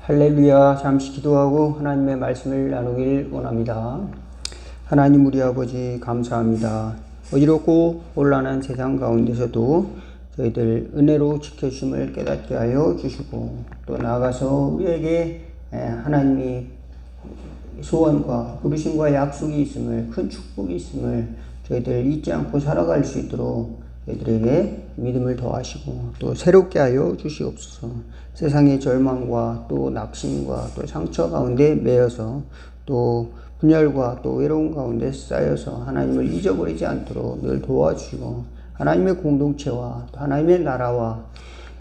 할렐루야. 잠시 기도하고 하나님의 말씀을 나누길 원합니다. 하나님 우리 아버지 감사합니다. 어지럽고 혼란한 세상 가운데서도 저희들 은혜로 지켜주심을 깨닫게 하여 주시고 또 나아가서 우리에게 하나님이 소원과 부르심과 약속이 있음을, 큰 축복이 있음을 저희들 잊지 않고 살아갈 수 있도록 저희들에게 믿음을 더하시고 또 새롭게 하여 주시옵소서. 세상의 절망과 또 낙심과 또 상처 가운데 매여서 또 분열과 또 외로움 가운데 쌓여서 하나님을 잊어버리지 않도록 늘 도와주시고 하나님의 공동체와 또 하나님의 나라와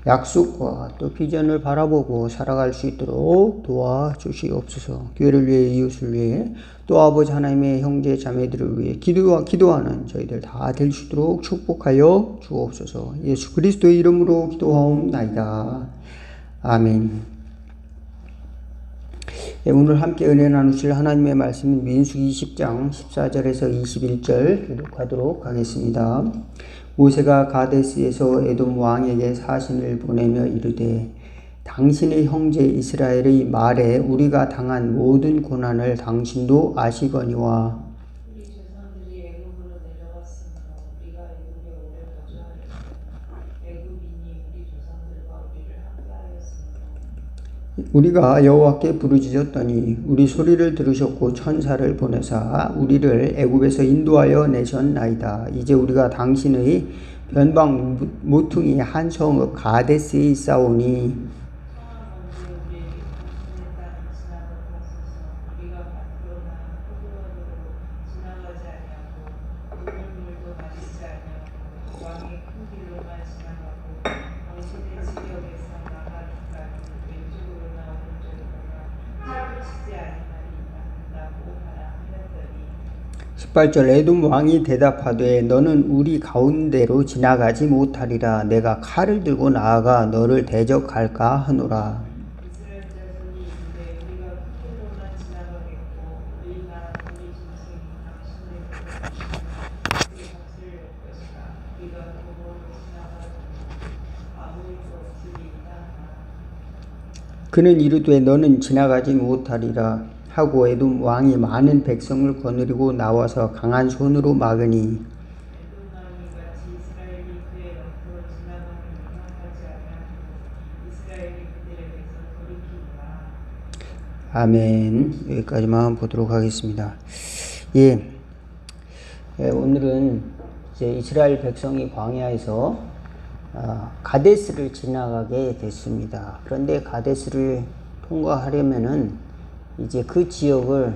약속과 또 비전을 바라보고 살아갈 수 있도록 도와주시옵소서. 교회를 위해, 이웃을 위해, 또 아버지 하나님의 형제 자매들을 위해 기도하는 저희들 다 될 수 있도록 축복하여 주옵소서. 예수 그리스도의 이름으로 기도하옵나이다. 아멘. 오늘 함께 은혜 나누실 하나님의 말씀은 민수기 20장 14절에서 21절 교독하도록 하겠습니다. 모세가 가데스에서 에돔 왕에게 사신을 보내며 이르되 당신의 형제 이스라엘의 말에 우리가 당한 모든 고난을 당신도 아시거니와 우리 조상들이 애굽으로 내려갔으므로 우리가 애굽에 오래 거주하였고 애굽인이 우리 조상들과 우리를 함께하였으므로 우리가 여호와께 부르짖었더니 우리 소리를 들으셨고 천사를 보내사 우리를 애굽에서 인도하여 내셨나이다. 이제 우리가 당신의 변방 모퉁이 한 성읍 가데스에 있사오니 십8절 에돔 왕이 대답하되 너는 우리 가운데로 지나가지 못하리라. 내가 칼을 들고 나아가 너를 대적할까 하노라. 이스라엘 자손이 이르되 우리가 흙길로만 지나가겠고 우리나 우리 짐승이 당신의 우리 몫을 낼 것이라. 우리가 도로로 지나가더니 아무 일도 없으리이다. 그는 이르되 너는 지나가지 못하리라 하고 에돔 왕이 많은 백성을 거느리고 나와서 강한 손으로 막으니 에돔 왕이 같이 이스라엘이 그의 옆으로 지나가는 용납하지 아니하고 이스라엘이 그들에게서 돌이키니라. 아멘. 여기까지만 보도록 하겠습니다. 오늘은 이제 이스라엘 백성이 광야에서 가데스를 지나가게 됐습니다. 그런데 가데스를 통과하려면은 이제 그 지역을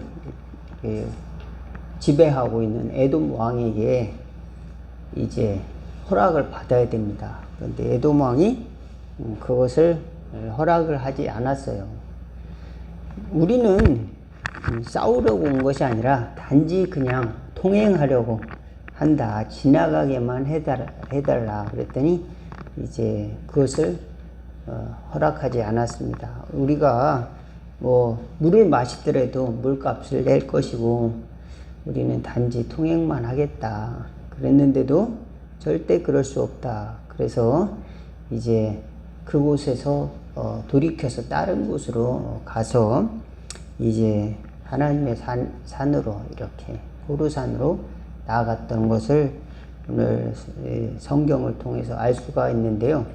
지배하고 있는 에돔 왕에게 이제 허락을 받아야 됩니다. 그런데 에돔 왕이 그것을 허락을 하지 않았어요. 우리는 싸우려고 온 것이 아니라 단지 그냥 통행하려고 한다. 지나가게만 해달라. 그랬더니 이제 그것을 허락하지 않았습니다. 우리가 물을 마시더라도 물값을 낼 것이고 우리는 단지 통행만 하겠다. 그랬는데도 절대 그럴 수 없다. 그래서 이제 그곳에서 돌이켜서 다른 곳으로 가서 이제 하나님의 산으로 이렇게 호르산으로 나아갔던 것을 오늘 성경을 통해서 알 수가 있는데요.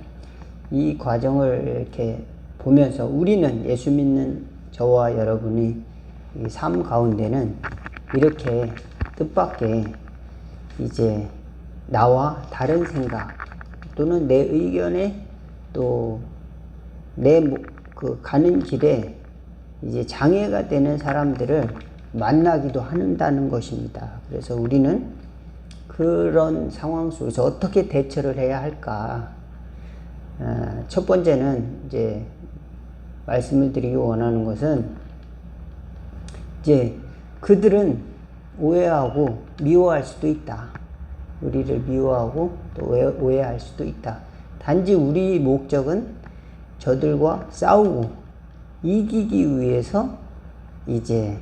이 과정을 이렇게 보면서 우리는 예수 믿는 저와 여러분이 이 삶 가운데는 이렇게 뜻밖의 이제 나와 다른 생각 또는 내 의견에 또 내 가는 길에 이제 장애가 되는 사람들을 만나기도 한다는 것입니다. 그래서 우리는 그런 상황 속에서 어떻게 대처를 해야 할까? 첫 번째는 이제 말씀을 드리기 원하는 것은 이제 그들은 오해하고 미워할 수도 있다. 우리를 미워하고 또 오해할 수도 있다. 단지 우리 목적은 저들과 싸우고 이기기 위해서 이제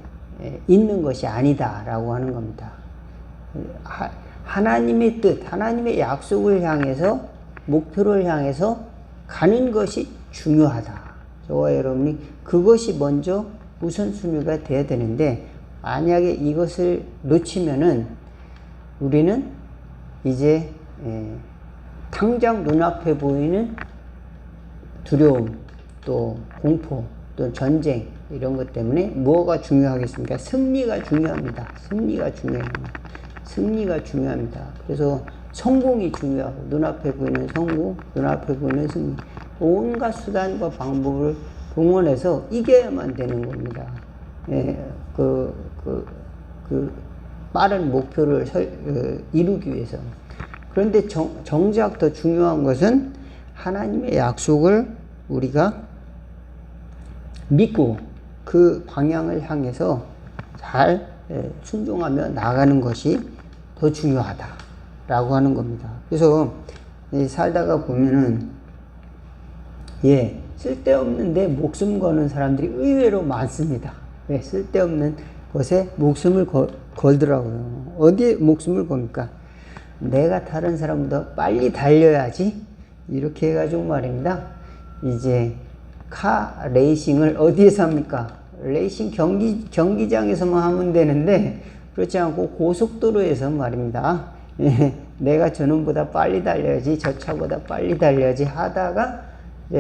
있는 것이 아니다라고 하는 겁니다. 하나님의 뜻, 하나님의 약속을 향해서 목표를 향해서 가는 것이 중요하다. 저와 여러분이 그것이 먼저 우선순위가 돼야 되는데, 만약에 이것을 놓치면은 우리는 이제 당장 눈앞에 보이는 두려움, 또 공포, 또 전쟁, 이런 것 때문에 뭐가 중요하겠습니까? 승리가 중요합니다. 승리가 중요합니다. 승리가 중요합니다. 그래서 성공이 중요하고, 눈앞에 보이는 성공, 눈앞에 보이는 승리, 온갖 수단과 방법을 동원해서 이겨야만 되는 겁니다. 빠른 목표를 이루기 위해서. 그런데 정작 더 중요한 것은 하나님의 약속을 우리가 믿고 그 방향을 향해서 잘 순종하며 나가는 것이 더 중요하다라고 하는 겁니다. 그래서 살다가 보면은 쓸데없는데 목숨 거는 사람들이 의외로 많습니다. 쓸데없는 것에 목숨을 걸더라고요. 어디에 목숨을 겁니까? 내가 다른 사람보다 빨리 달려야지, 이렇게 해가지고 말입니다. 이제 카 레이싱을 어디에서 합니까? 레이싱 경기장에서만 하면 되는데, 그렇지 않고 고속도로에서 말입니다. 내가 저놈보다 빨리 달려야지, 저 차보다 빨리 달려야지 하다가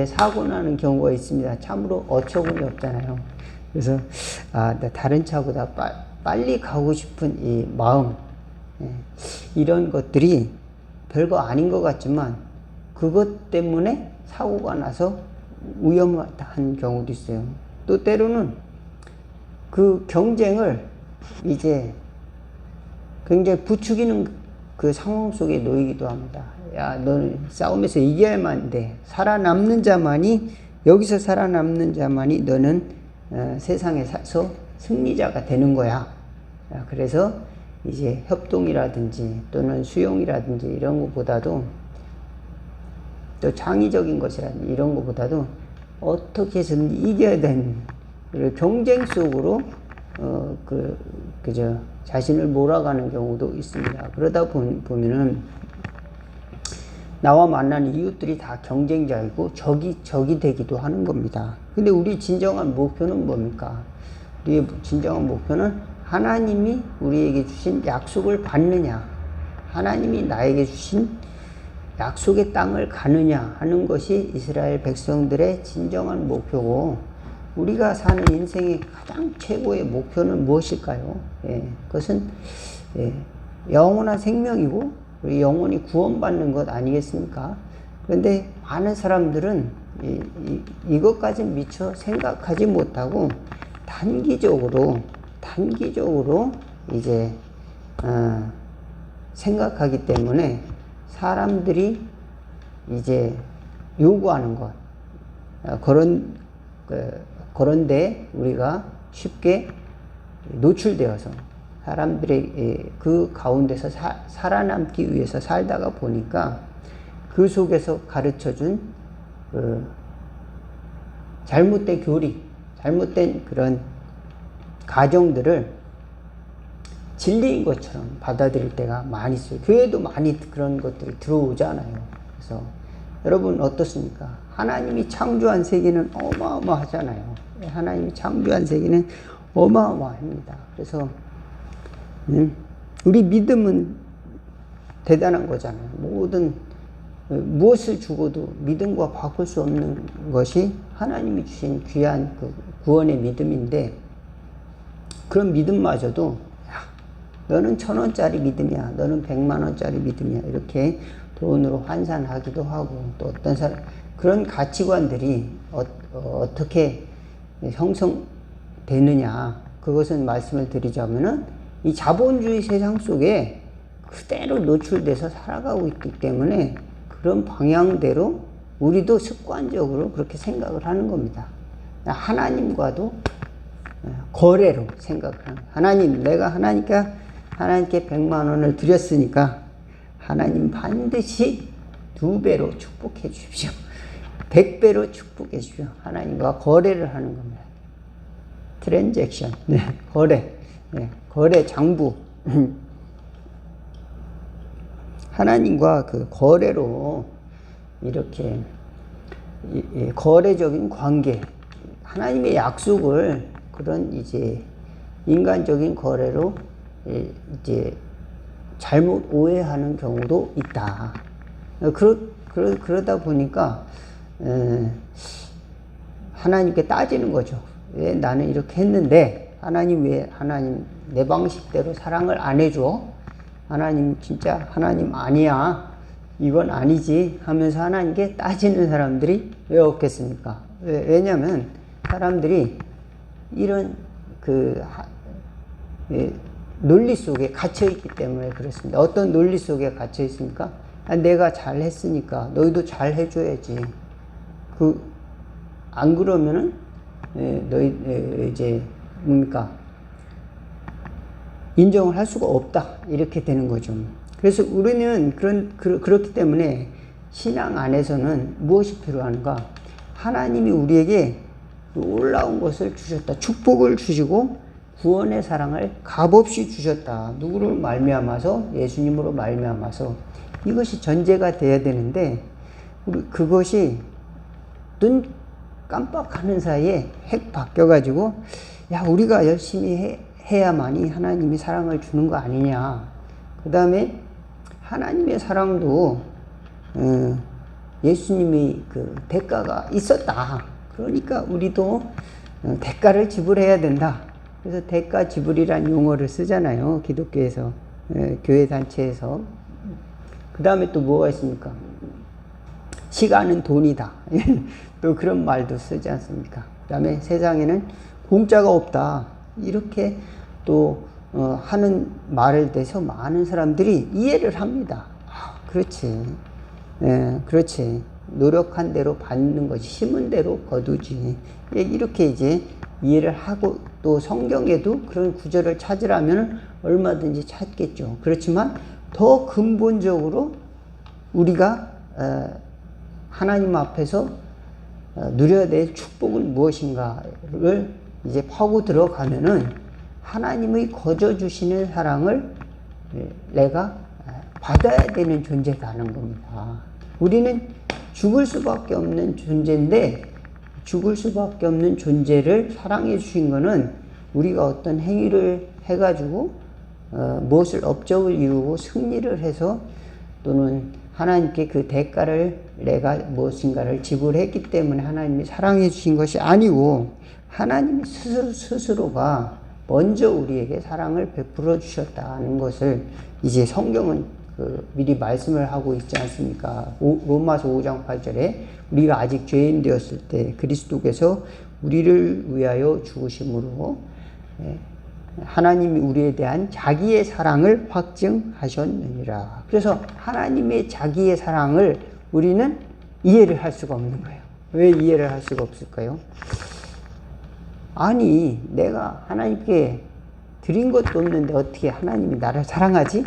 사고 나는 경우가 있습니다. 참으로 어처구니 없잖아요. 그래서 다른 차보다 빨리 가고 싶은 이 마음, 이런 것들이 별거 아닌 것 같지만 그것 때문에 사고가 나서 위험한 경우도 있어요. 또 때로는 그 경쟁을 이제 굉장히 부추기는 그 상황 속에 놓이기도 합니다. 야, 너는 싸움에서 이겨야만 돼. 여기서 살아남는 자만이 너는 세상에서 승리자가 되는 거야. 그래서 이제 협동이라든지 또는 수용이라든지 이런 것보다도, 또 창의적인 것이라든지 이런 것보다도 어떻게 해서든 이겨야 되는 경쟁 속으로 자신을 몰아가는 경우도 있습니다. 그러다 보면은 나와 만나는 이웃들이 다 경쟁자이고 적이 되기도 하는 겁니다. 근데 우리 진정한 목표는 뭡니까? 우리의 진정한 목표는 하나님이 우리에게 주신 약속을 받느냐, 하나님이 나에게 주신 약속의 땅을 가느냐 하는 것이 이스라엘 백성들의 진정한 목표고, 우리가 사는 인생의 가장 최고의 목표는 무엇일까요? 그것은 영원한 생명이고 우리 영원히 구원받는 것 아니겠습니까? 그런데 많은 사람들은 이것까지 미처 생각하지 못하고 단기적으로 이제 생각하기 때문에 사람들이 이제 요구하는 것, 그런데 우리가 쉽게 노출되어서 사람들의 그 가운데서 살아남기 위해서 살다가 보니까 그 속에서 가르쳐준 잘못된 교리, 잘못된 그런 가정들을 진리인 것처럼 받아들일 때가 많이 있어요. 교회도 많이 그런 것들이 들어오잖아요. 그래서 여러분 어떻습니까? 하나님이 창조한 세계는 어마어마하잖아요. 하나님이 창조한 세계는 어마어마합니다. 그래서 우리 믿음은 대단한 거잖아요. 무엇을 주고도 믿음과 바꿀 수 없는 것이 하나님이 주신 귀한 그 구원의 믿음인데, 그런 믿음마저도 너는 1,000원짜리 믿음이야, 너는 100만원짜리 믿음이야, 이렇게 돈으로 환산하기도 하고, 또 어떤 사람 그런 가치관들이 어떻게 형성되느냐, 그것은 말씀을 드리자면은 이 자본주의 세상 속에 그대로 노출돼서 살아가고 있기 때문에 그런 방향대로 우리도 습관적으로 그렇게 생각을 하는 겁니다. 하나님과도 거래로 생각을 하는, 하나님, 내가 하나님께 100만원을 드렸으니까 하나님 반드시 2배로 축복해 주십시오. 100배로 축복해 주십시오. 하나님과 거래를 하는 겁니다. 트랜잭션, 거래 장부. 하나님과 그 거래로 이렇게 거래적인 관계, 하나님의 약속을 그런 이제 인간적인 거래로 이제 잘못 오해하는 경우도 있다. 그러다 보니까 하나님께 따지는 거죠. 왜 나는 이렇게 했는데 하나님 왜 내 방식대로 사랑을 안 해줘? 하나님 진짜 하나님 아니야. 이건 아니지 하면서 하나님께 따지는 사람들이 왜 없겠습니까? 왜냐면 사람들이 이런 논리 속에 갇혀 있기 때문에 그렇습니다. 어떤 논리 속에 갇혀 있습니까? 내가 잘 했으니까 너희도 잘 해줘야지. 안 그러면은 이제 뭡니까? 인정을 할 수가 없다. 이렇게 되는 거죠. 그래서 우리는 그렇기 때문에 신앙 안에서는 무엇이 필요한가? 하나님이 우리에게 놀라운 것을 주셨다. 축복을 주시고 구원의 사랑을 값없이 주셨다. 누구를 말미암아서? 예수님으로 말미암아서. 이것이 전제가 돼야 되는데 그것이 눈 깜빡하는 사이에 핵 바뀌어가지고 야 우리가 열심히 해야만이 하나님이 사랑을 주는 거 아니냐. 그 다음에 하나님의 사랑도 예수님이 그 대가가 있었다. 그러니까 우리도 대가를 지불해야 된다. 그래서 대가 지불이란 용어를 쓰잖아요. 기독교에서, 교회 단체에서. 그 다음에 또 뭐가 있습니까? 시간은 돈이다. 또 그런 말도 쓰지 않습니까? 그 다음에 세상에는 공짜가 없다. 이렇게 또 하는 말을 대해서 많은 사람들이 이해를 합니다. 그렇지. 그렇지. 노력한 대로 받는 것이 심은 대로 거두지. 이렇게 이제 이해를 하고 또 성경에도 그런 구절을 찾으라면 얼마든지 찾겠죠. 그렇지만 더 근본적으로 우리가 하나님 앞에서 누려야 될 축복은 무엇인가를 이제 파고 들어가면은 하나님의 거저 주시는 사랑을 내가 받아야 되는 존재라는 겁니다. 우리는 죽을 수밖에 없는 존재인데 죽을 수밖에 없는 존재를 사랑해 주신 것은 우리가 어떤 행위를 해가지고 무엇을 업적을 이루고 승리를 해서 또는 하나님께 그 대가를 내가 무엇인가를 지불했기 때문에 하나님이 사랑해 주신 것이 아니고 하나님이 스스로가 먼저 우리에게 사랑을 베풀어 주셨다는 것을 이제 성경은 미리 말씀을 하고 있지 않습니까? 로마서 5장 8절에 우리가 아직 죄인 되었을 때 그리스도께서 우리를 위하여 죽으심으로 하나님이 우리에 대한 자기의 사랑을 확증하셨느니라. 그래서 하나님의 자기의 사랑을 우리는 이해를 할 수가 없는 거예요. 왜 이해를 할 수가 없을까요? 아니 내가 하나님께 드린 것도 없는데 어떻게 하나님이 나를 사랑하지?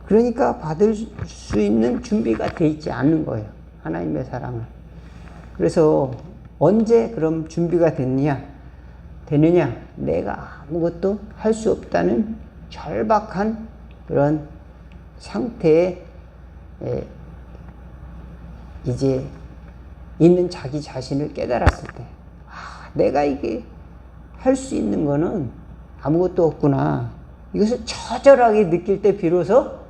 그러니까 받을 수 있는 준비가 돼 있지 않는 거예요. 하나님의 사랑을. 그래서 언제 그럼 준비가 되느냐? 내가 아무것도 할 수 없다는 절박한 그런 상태에 이제 있는 자기 자신을 깨달았을 때 내가 이게 할 수 있는 거는 아무것도 없구나. 이것을 처절하게 느낄 때 비로소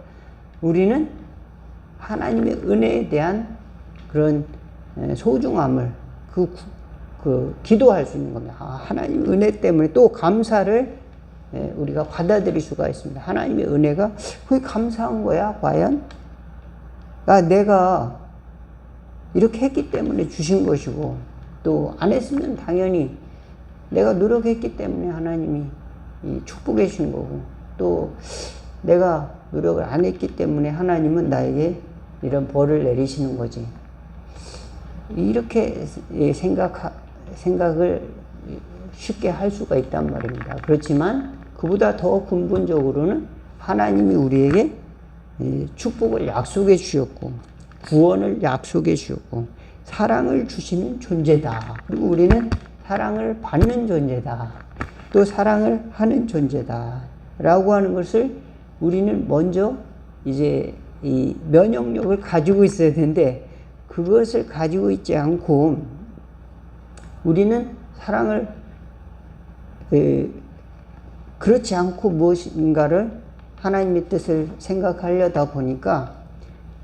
우리는 하나님의 은혜에 대한 그런 소중함을 기도할 수 있는 겁니다. 하나님의 은혜 때문에 또 감사를 우리가 받아들일 수가 있습니다. 하나님의 은혜가 그게 감사한 거야 과연? 내가 이렇게 했기 때문에 주신 것이고 또 안 했으면 당연히 내가 노력했기 때문에 하나님이 축복해 주신 거고 또 내가 노력을 안 했기 때문에 하나님은 나에게 이런 벌을 내리시는 거지. 이렇게 생각을 쉽게 할 수가 있단 말입니다. 그렇지만 그보다 더 근본적으로는 하나님이 우리에게 축복을 약속해 주셨고 구원을 약속해 주셨고 사랑을 주시는 존재다. 그리고 우리는 사랑을 받는 존재다. 또 사랑을 하는 존재다. 라고 하는 것을 우리는 먼저 이제 이 면역력을 가지고 있어야 되는데 그것을 가지고 있지 않고 우리는 사랑을 그렇지 않고 무엇인가를 하나님의 뜻을 생각하려다 보니까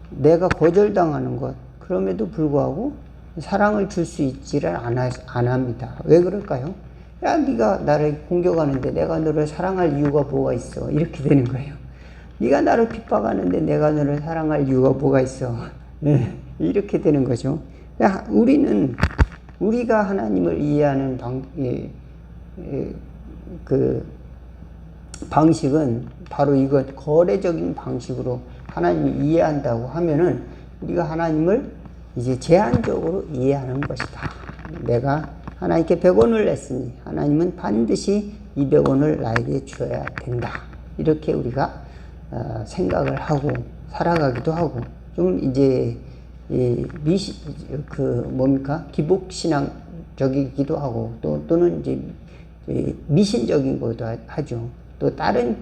내가 거절당하는 것, 그럼에도 불구하고 사랑을 줄 수 있지를 안 합니다. 왜 그럴까요? 야, 네가 나를 공격하는데 내가 너를 사랑할 이유가 뭐가 있어? 이렇게 되는 거예요. 네가 나를 핍박하는데 내가 너를 사랑할 이유가 뭐가 있어? 네, 이렇게 되는 거죠. 우리가 하나님을 이해하는 그 방식은 바로 이것, 거래적인 방식으로 하나님을 이해한다고 하면은 우리가 하나님을 이제 제한적으로 이해하는 것이다. 내가 하나님께 100원을 냈으니 하나님은 반드시 200원을 나에게 주어야 된다. 이렇게 우리가 생각을 하고 살아가기도 하고, 좀 이제 기복신앙적이기도 하고, 또는 이제 미신적인 것도 하죠. 또 다른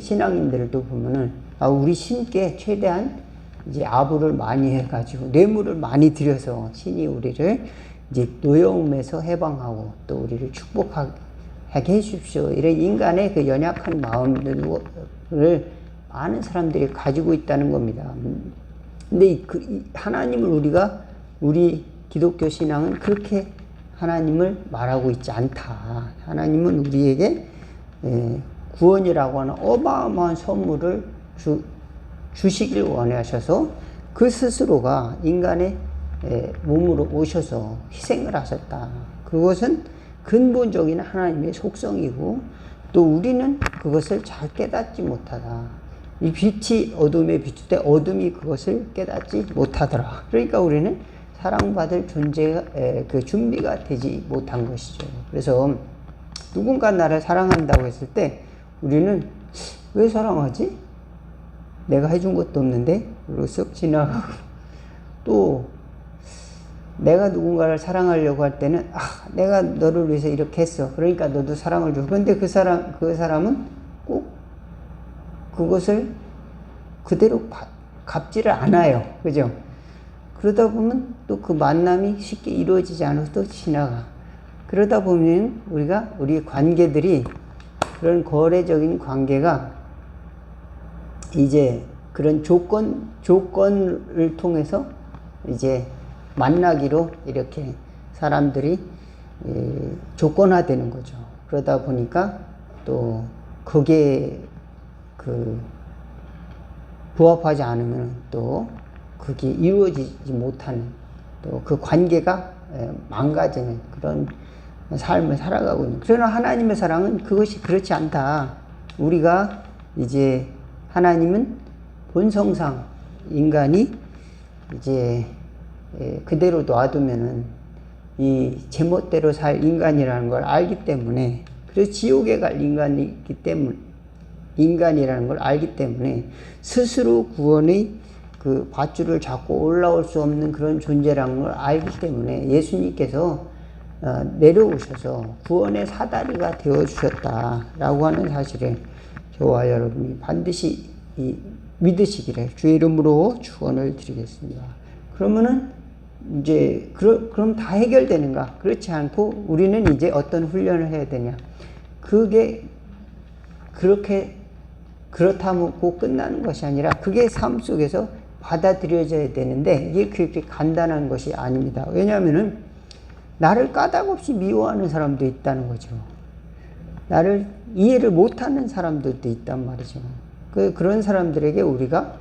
신앙인들도 보면은 우리 신께 최대한 이제 아부를 많이 해가지고 뇌물을 많이 들여서 신이 우리를 이제 노여움에서 해방하고 또 우리를 축복하게 해주십시오. 이런 인간의 그 연약한 마음들을 많은 사람들이 가지고 있다는 겁니다. 근데 하나님을 우리 기독교 신앙은 그렇게 하나님을 말하고 있지 않다. 하나님은 우리에게 구원이라고 하는 어마어마한 선물을 주시길 원하셔서 그 스스로가 인간의 몸으로 오셔서 희생을 하셨다. 그것은 근본적인 하나님의 속성이고, 또 우리는 그것을 잘 깨닫지 못하다. 이 빛이 어둠에 비출 때 어둠이 그것을 깨닫지 못하더라. 그러니까 우리는 사랑받을 그 준비가 되지 못한 것이죠. 그래서 누군가 나를 사랑한다고 했을 때 우리는 왜 사랑하지? 내가 해준 것도 없는데? 그리고 쓱 지나가고, 또 내가 누군가를 사랑하려고 할 때는 내가 너를 위해서 이렇게 했어. 그러니까 너도 사랑을 줘. 그런데 그 사람은 꼭 그것을 그대로 갚지를 않아요. 그죠? 그러다 보면 또 그 만남이 쉽게 이루어지지 않아서 또 지나가. 그러다 보면 우리 관계들이, 그런 거래적인 관계가 이제 그런 조건을 통해서 이제 만나기로 이렇게 사람들이 조건화되는 거죠. 그러다 보니까 또 그게 부합하지 않으면 또 그게 이루어지지 못하는, 또 그 관계가 망가지는 그런 삶을 살아가고 있는. 그러나 하나님의 사랑은 그것이 그렇지 않다. 우리가 이제 하나님은 본성상 인간이 이제 그대로 놔두면은 이 제멋대로 살 인간이라는 걸 알기 때문에, 그래서 지옥에 갈 인간이라는 걸 알기 때문에 스스로 구원의 그 밧줄을 잡고 올라올 수 없는 그런 존재라는 걸 알기 때문에 예수님께서 내려오셔서 구원의 사다리가 되어주셨다라고 하는 사실을 저와 여러분이 반드시 믿으시기를 주의 이름으로 축원을 드리겠습니다. 그러면은 이제 그럼 다 해결되는가? 그렇지 않고 우리는 이제 어떤 훈련을 해야 되냐? 그게 그렇다고 끝나는 것이 아니라 그게 삶 속에서 받아들여져야 되는데, 이게 그렇게 간단한 것이 아닙니다. 왜냐하면은 나를 까닭없이 미워하는 사람도 있다는 거죠. 나를 이해를 못하는 사람들도 있단 말이죠. 그런 사람들에게 우리가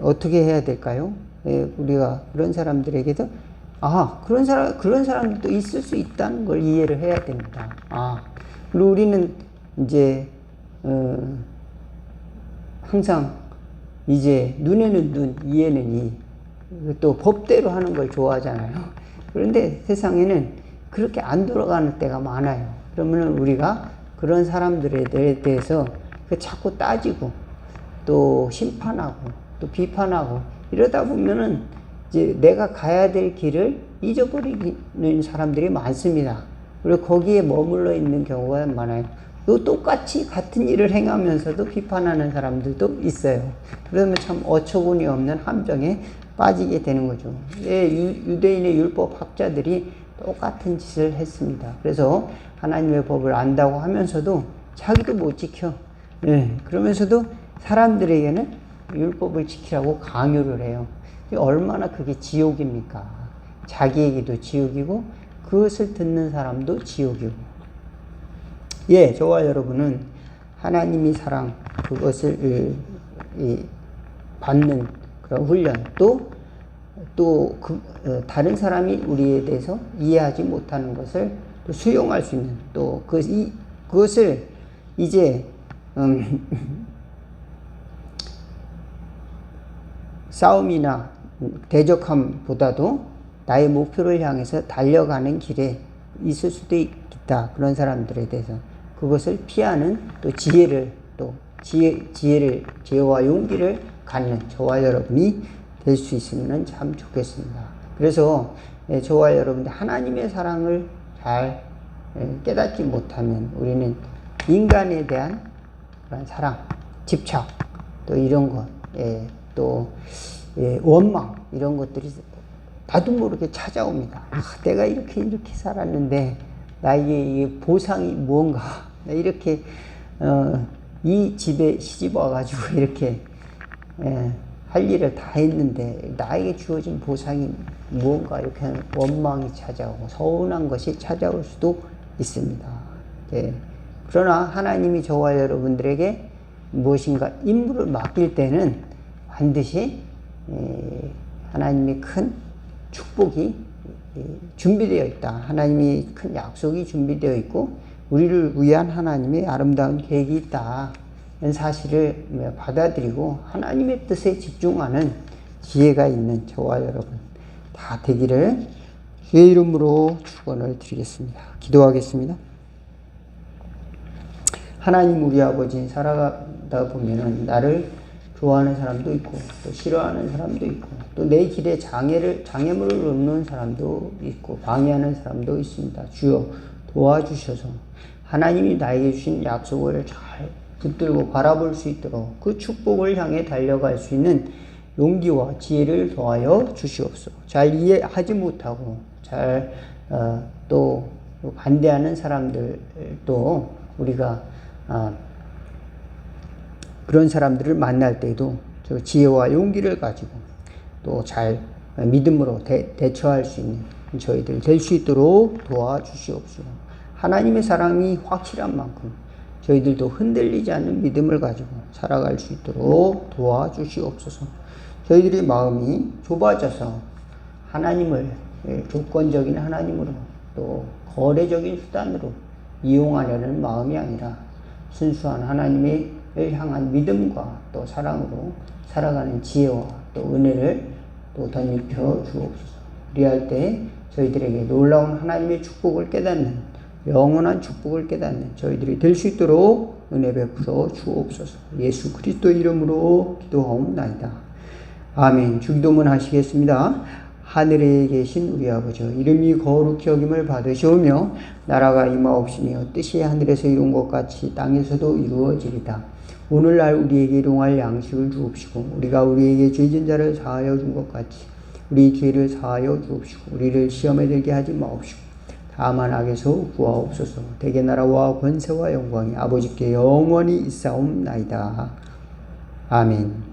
어떻게 해야 될까요? 우리가 그런 사람들에게도 그런 사람도 있을 수 있다는 걸 이해를 해야 됩니다. 그리고 우리는 이제 항상 이제 눈에는 눈, 이에는 이, 또 법대로 하는 걸 좋아하잖아요. 그런데 세상에는 그렇게 안 돌아가는 때가 많아요. 그러면 우리가 그런 사람들에 대해서 자꾸 따지고 또 심판하고 또 비판하고 이러다 보면은 이제 내가 가야 될 길을 잊어버리는 사람들이 많습니다. 그리고 거기에 머물러 있는 경우가 많아요. 또 똑같이 같은 일을 행하면서도 비판하는 사람들도 있어요. 그러면 참 어처구니 없는 함정에 빠지게 되는 거죠. 예, 유대인의 율법 학자들이 똑같은 짓을 했습니다. 그래서 하나님의 법을 안다고 하면서도 자기도 못 지켜. 예, 그러면서도 사람들에게는 율법을 지키라고 강요를 해요. 얼마나 그게 지옥입니까? 자기에게도 지옥이고 그것을 듣는 사람도 지옥이고. 예, 저와 여러분은 하나님이 사랑 그것을 받는 그런 훈련 또 다른 사람이 우리에 대해서 이해하지 못하는 것을 또 수용할 수 있는 또 그것을 이제 싸움이나 대적함보다도 나의 목표를 향해서 달려가는 길에 있을 수도 있다. 그런 사람들에 대해서 그것을 피하는 또 지혜와 용기를 갖는 저와 여러분이 될 수 있으면 참 좋겠습니다. 그래서 저와 여러분들 하나님의 사랑을 잘 깨닫지 못하면 우리는 인간에 대한 그런 사랑, 집착, 또 이런 것, 또 원망 이런 것들이 나도 모르게 찾아옵니다. 내가 이렇게 살았는데 나에게 이 보상이 무언가? 이렇게 이 집에 시집 와가지고 이렇게 할 일을 다 했는데 나에게 주어진 보상이 무언가? 이렇게 하는 원망이 찾아오고 서운한 것이 찾아올 수도 있습니다. 그러나 하나님이 저와 여러분들에게 무엇인가 임무를 맡길 때는 반드시 하나님의 큰 축복이 준비되어 있다. 하나님이 큰 약속이 준비되어 있고 우리를 위한 하나님의 아름다운 계획이 있다. 이런 사실을 받아들이고 하나님의 뜻에 집중하는 지혜가 있는 저와 여러분 다 되기를 주의 이름으로 축원을 드리겠습니다. 기도하겠습니다. 하나님 우리 아버지 살아가다 보면은 나를 좋아하는 사람도 있고 또 싫어하는 사람도 있고 또 내 길에 장애물을 놓는 사람도 있고 방해하는 사람도 있습니다. 주여 도와주셔서 하나님이 나에게 주신 약속을 잘 붙들고 바라볼 수 있도록 그 축복을 향해 달려갈 수 있는 용기와 지혜를 더하여 주시옵소서. 잘 이해하지 못하고 잘 또 반대하는 사람들도 우리가 그런 사람들을 만날 때에도 저 지혜와 용기를 가지고 또 잘 믿음으로 대처할 수 있는 저희들 될 수 있도록 도와주시옵소서. 하나님의 사랑이 확실한 만큼 저희들도 흔들리지 않는 믿음을 가지고 살아갈 수 있도록 도와주시옵소서. 저희들의 마음이 좁아져서 하나님을 조건적인 하나님으로 또 거래적인 수단으로 이용하려는 마음이 아니라 순수한 하나님을 향한 믿음과 또 사랑으로 살아가는 지혜와 또 은혜를 또 덧입혀 주옵소서. 그리할 때 저희들에게 놀라운 하나님의 축복을 깨닫는 영원한 축복을 깨닫는 저희들이 될 수 있도록 은혜 베풀어 주옵소서. 예수 그리스도 이름으로 기도하옵나이다. 아멘. 주기도문 하시겠습니다. 하늘에 계신 우리 아버지 이름이 거룩히 여김을 받으시오며 나라가 임하옵시며 뜻이 하늘에서 이룬 것 같이 땅에서도 이루어지리다. 오늘날 우리에게 일용할 양식을 주옵시고 우리가 우리에게 죄진 자를 사하여 준 것 같이 우리 죄를 사하여 주옵시고 우리를 시험에 들게 하지 마옵시고 다만 악에서 구하옵소서. 대개 나라와 권세와 영광이 아버지께 영원히 있사옵나이다. 아멘.